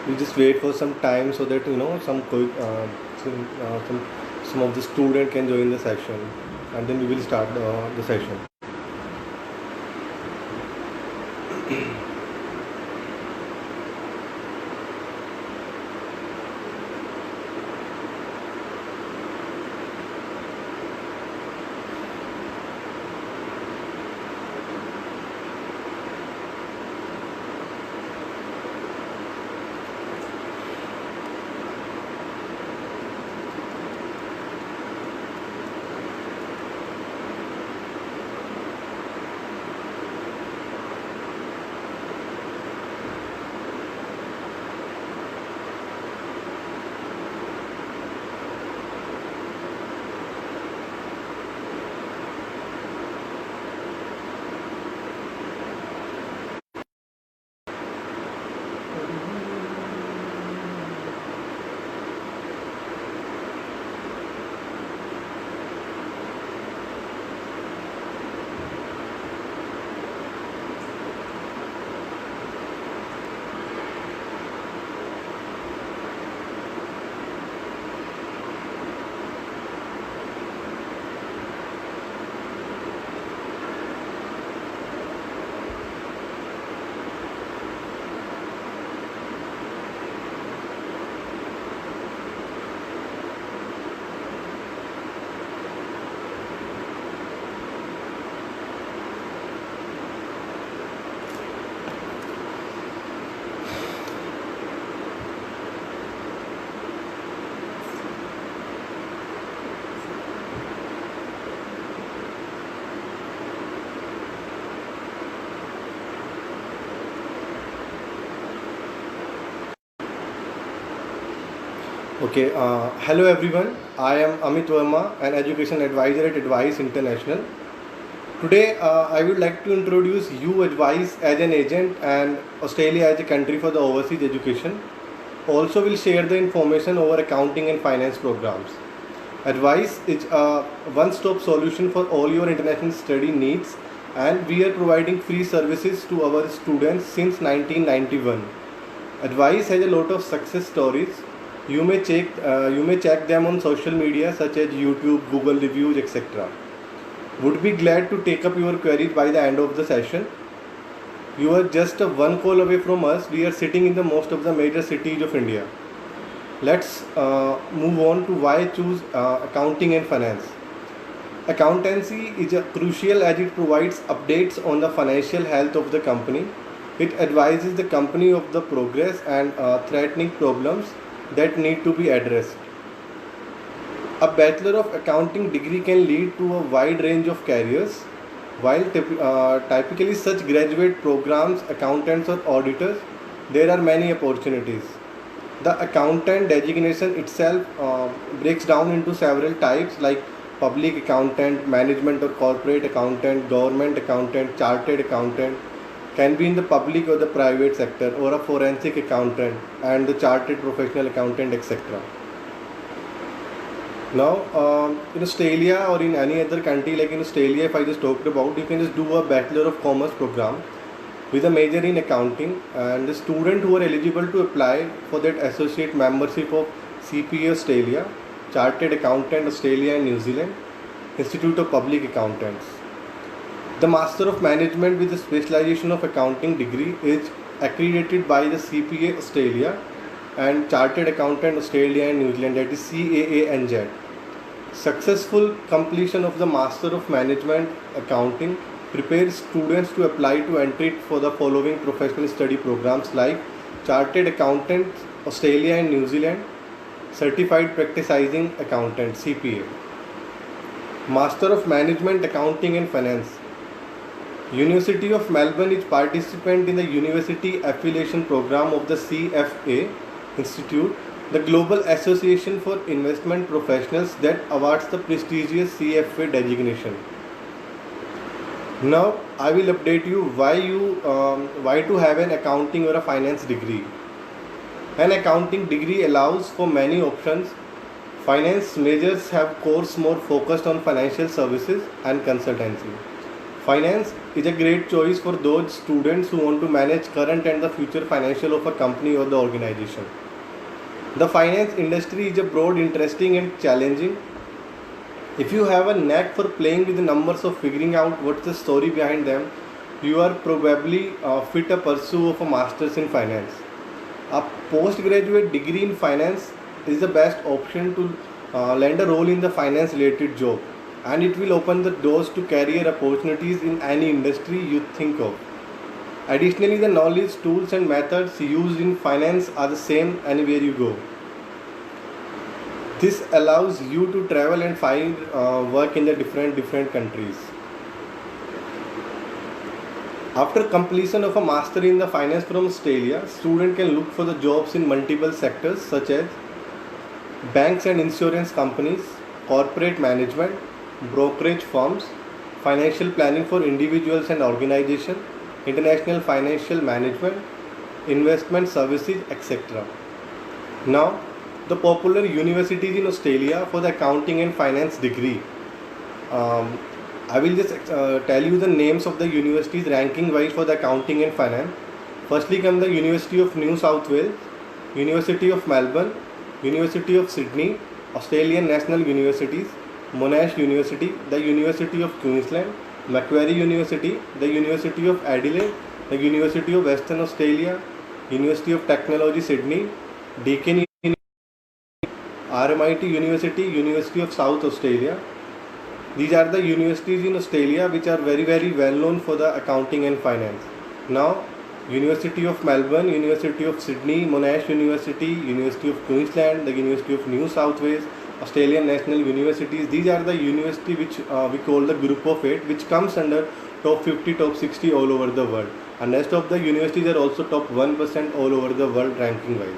we just wait for some time so that some of the student can join the session, and then we will start the session. Okay, hello everyone. I am Amit Verma, an education advisor at Advice International. Today, I would like to introduce you Advice as an agent and Australia as a country for the overseas education. Also, will share the information over accounting and finance programs. Advice is a one-stop solution for all your international study needs, and we are providing free services to our students since 1991. Advice has a lot of success stories. You may check them on social media such as YouTube, Google reviews, etc. Would be glad to take up your queries by the end of the session. You are just one call away from us. We are sitting in the most of the major cities of India. Let's move on to why choose accounting and finance. Accountancy is crucial as it provides updates on the financial health of the company. It advises the company of the progress and threatening problems that need to be addressed. A Bachelor of Accounting degree can lead to a wide range of careers. While typically such graduate programs, accountants or auditors, there are many opportunities. The accountant designation itself breaks down into several types like public accountant, management or corporate accountant, government accountant, chartered accountant, can be in the public or the private sector, or a forensic accountant and the chartered professional accountant, etc. Now, in Australia or in any other country, like in Australia, if I just talked about, you can just do a Bachelor of Commerce program with a major in accounting, and the student who are eligible to apply for that associate membership of CPA Australia, Chartered Accountant Australia and New Zealand, Institute of Public Accountants. The Master of Management with the specialization of accounting degree is accredited by the CPA Australia and Chartered Accountant Australia and New Zealand, that is CAA-NZ. Successful completion of the Master of Management Accounting prepares students to apply to entry for the following professional study programs like Chartered Accountant Australia and New Zealand, Certified Practicing Accountant CPA. Master of Management Accounting and Finance. University of Melbourne is participant in the University Affiliation Program of the CFA Institute, the Global Association for Investment Professionals that awards the prestigious CFA designation. Now I will update you why to have an accounting or a finance degree. An accounting degree allows for many options. Finance majors have course more focused on financial services and consultancy. Finance is a great choice for those students who want to manage current and the future financial of a company or the organization. The finance industry is a broad, interesting and challenging. If you have a knack for playing with the numbers or figuring out what's the story behind them, you are probably fit a pursuit of a master's in finance. A postgraduate degree in finance is the best option to land a role in the finance related job, and it will open the doors to career opportunities in any industry you think of. Additionally, the knowledge, tools and methods used in finance are the same anywhere you go. This allows you to travel and find work in the different countries. After completion of a master in the finance from Australia, student can look for the jobs in multiple sectors such as banks and insurance companies, corporate management, brokerage firms, financial planning for individuals and organizations, international financial management, investment services, etc. Now, the popular universities in Australia for the accounting and finance degree. I will just tell you the names of the universities ranking wise for the accounting and finance. Firstly come the University of New South Wales, University of Melbourne, University of Sydney, Australian National Universities, Monash University, the University of Queensland, Macquarie University, the University of Adelaide, the University of Western Australia, University of Technology Sydney, Deakin University, RMIT University, University of South Australia. These are the universities in Australia which are very well known for the accounting and finance. Now, University of Melbourne, University of Sydney, Monash University, University of Queensland, the University of New South Wales, Australian National Universities. These are the universities which we call the Group of 8, which comes under top 50, top 60 all over the world. And rest of the universities are also top 1% all over the world ranking wise.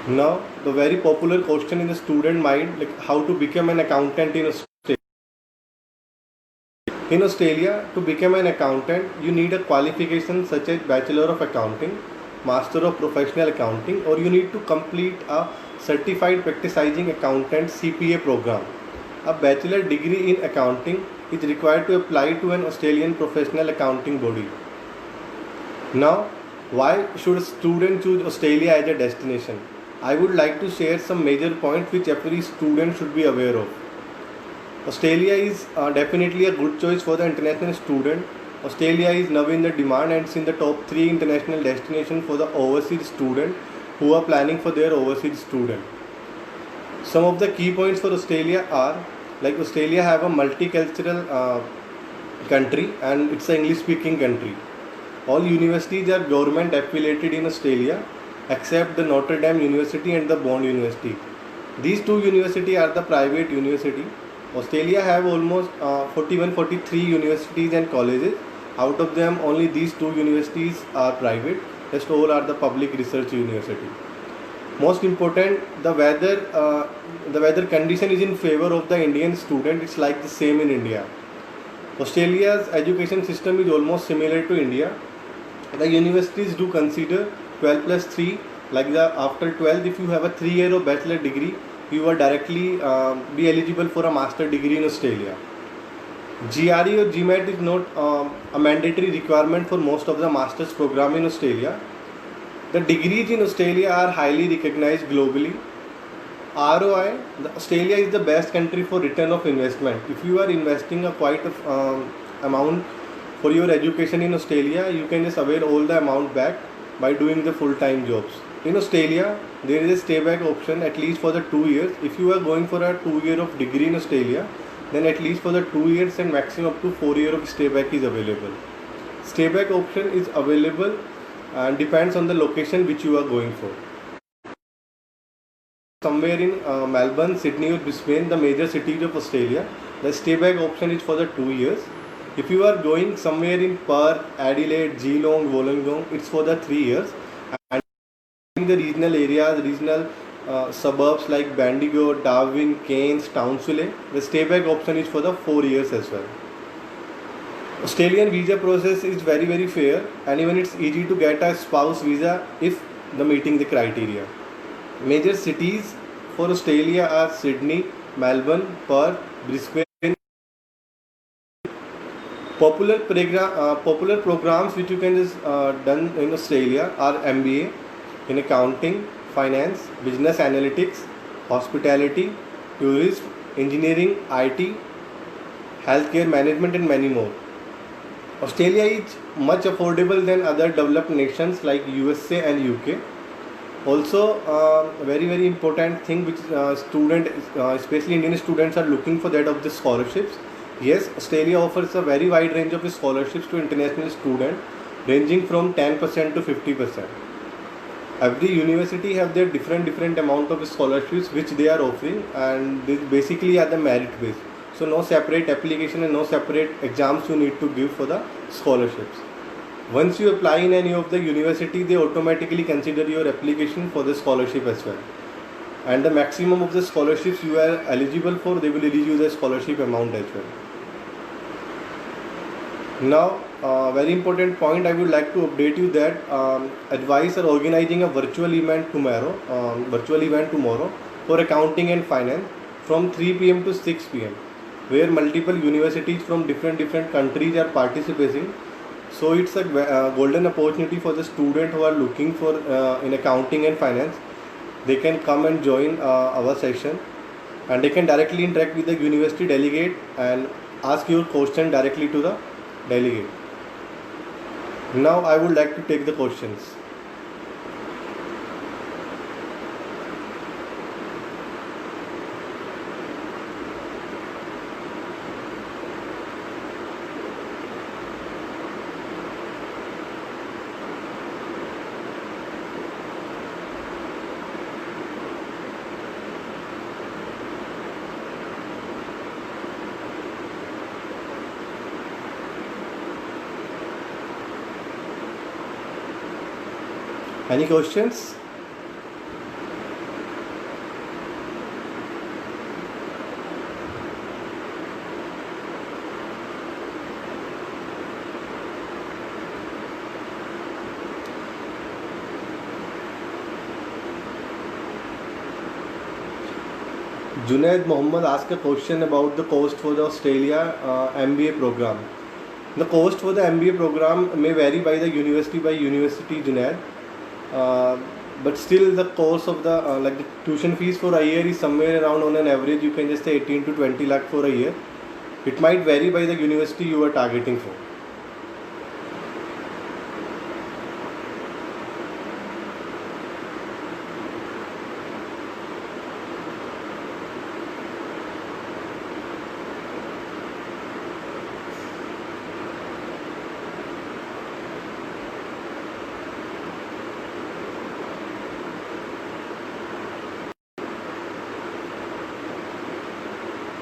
Now, the very popular question in the student mind, like how to become an accountant in Australia. In Australia, to become an accountant, you need a qualification such as Bachelor of Accounting, Master of Professional Accounting, or you need to complete a Certified Practicing Accountant CPA program. A bachelor degree in accounting is required to apply to an Australian professional accounting body. Now, why should a student choose Australia as a destination? I would like to share some major points which every student should be aware of. Australia is definitely a good choice for the international student. Australia is now in the demand and it's in the top 3 international destinations for the overseas student who are planning for their overseas student. Some of the key points for Australia are, like Australia have a multicultural country and it's an English speaking country. All universities are government affiliated in Australia except the Notre Dame University and the Bond University. These two universities are the private university. Australia have almost 43 universities and colleges. Out of them, only these two universities are private. Rest all are the public research university. Most important, the weather condition is in favor of the Indian student. It's like the same in India. Australia's education system is almost similar to India. The universities do consider 12 plus 3, like after 12, if you have a 3-year of bachelor degree, you are directly be eligible for a master degree in Australia. GRE or GMAT is not a mandatory requirement for most of the master's program in Australia. The degrees in Australia are highly recognized globally. ROI, Australia is the best country for return of investment. If you are investing a quite amount for your education in Australia, you can just avail all the amount back by doing the full-time jobs. In Australia, there is a stay back option at least for the 2 years. If you are going for a 2-year of degree in Australia, then at least for the 2 years and maximum up to 4 years of stay back is available. Stay back option is available and depends on the location which you are going for. Somewhere in Melbourne, Sydney or Brisbane, the major cities of Australia, the stay back option is for the 2 years. If you are going somewhere in Perth, Adelaide, Geelong, Wollongong, it's for the 3 years. And in the regional areas, regional suburbs like Bendigo, Darwin, Cairns, Townsville, the stay back option is for the 4 years as well. Australian visa process is very fair, and even it's easy to get a spouse visa if the meeting the criteria. Major cities for Australia are Sydney, Melbourne, Perth, Brisbane, Popular programs which you can just done in Australia are MBA in accounting, finance, business analytics, hospitality, tourism, engineering, IT, healthcare management, and many more. Australia is much affordable than other developed nations like USA and UK. Also, very important thing which especially Indian students are looking for, that of the scholarships. Yes, Australia offers a very wide range of scholarships to international students, ranging from 10% to 50%. Every university have their different amount of scholarships which they are offering, and they basically are the merit based. So no separate application and no separate exams you need to give for the scholarships. Once you apply in any of the university, they automatically consider your application for the scholarship as well. And the maximum of the scholarships you are eligible for, they will release you the scholarship amount as well. Now, very important point, I would like to update you that Advice are organizing a virtual event tomorrow for accounting and finance from 3 p.m. to 6 p.m. where multiple universities from different countries are participating. So it's a golden opportunity for the student who are looking for in accounting and finance. They can come and join our session, and they can directly interact with the university delegate and ask your question directly to the delegate. Now I would like to take the questions. Any questions? Junaid Mohammed asked a question about the cost for the Australia MBA program. The cost for the MBA program may vary by university, Junaid. But still the cost of the like the tuition fees for a year is somewhere around, on an average you can just say 18 to 20 lakh for a year. It might vary by the university you are targeting for.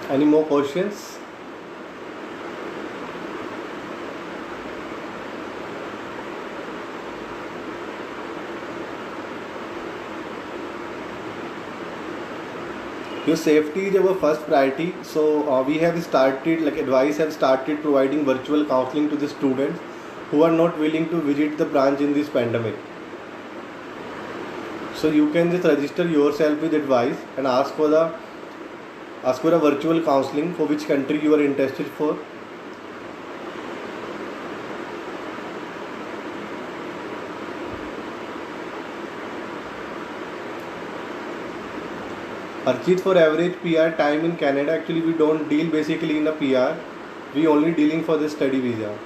Any more questions? Your safety is our first priority. So we have started, like Advice have started providing virtual counseling to the students who are not willing to visit the branch in this pandemic. So you can just register yourself with Advice and ask for a virtual counseling for which country you are interested for. Archit, for average PR time in Canada, actually we don't deal basically in a PR. We only dealing for the study visa.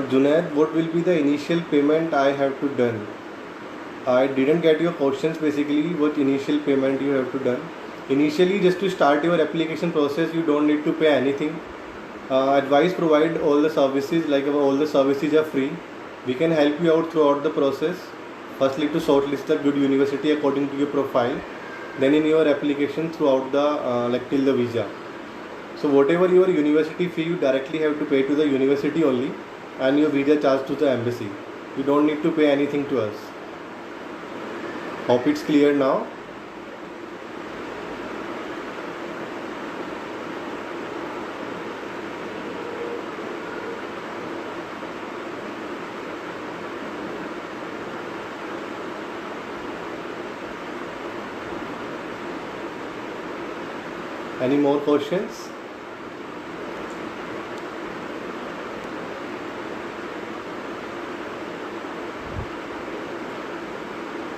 Junaid, what will be the initial payment I have to done? I didn't get your questions basically. What initial payment you have to done? Initially, just to start your application process, you don't need to pay anything. Advice provide all the services, like all the services are free. We can help you out throughout the process. Firstly, to shortlist the good university according to your profile. Then in your application throughout the till the visa. So whatever your university fee, you directly have to pay to the university only, and your visa charge to the embassy. You don't need to pay anything to us. Hope it's clear now. Any more questions?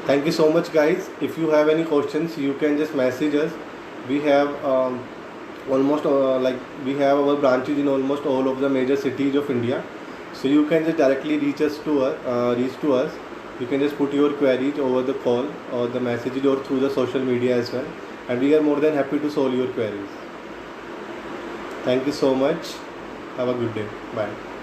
Thank you so much, guys. If you have any questions, you can just message us. We have almost we have our branches in almost all of the major cities of India. So you can just directly reach to us. You can just put your queries over the call or the messages or through the social media as well, and we are more than happy to solve your queries. Thank you so much. Have a good day. Bye.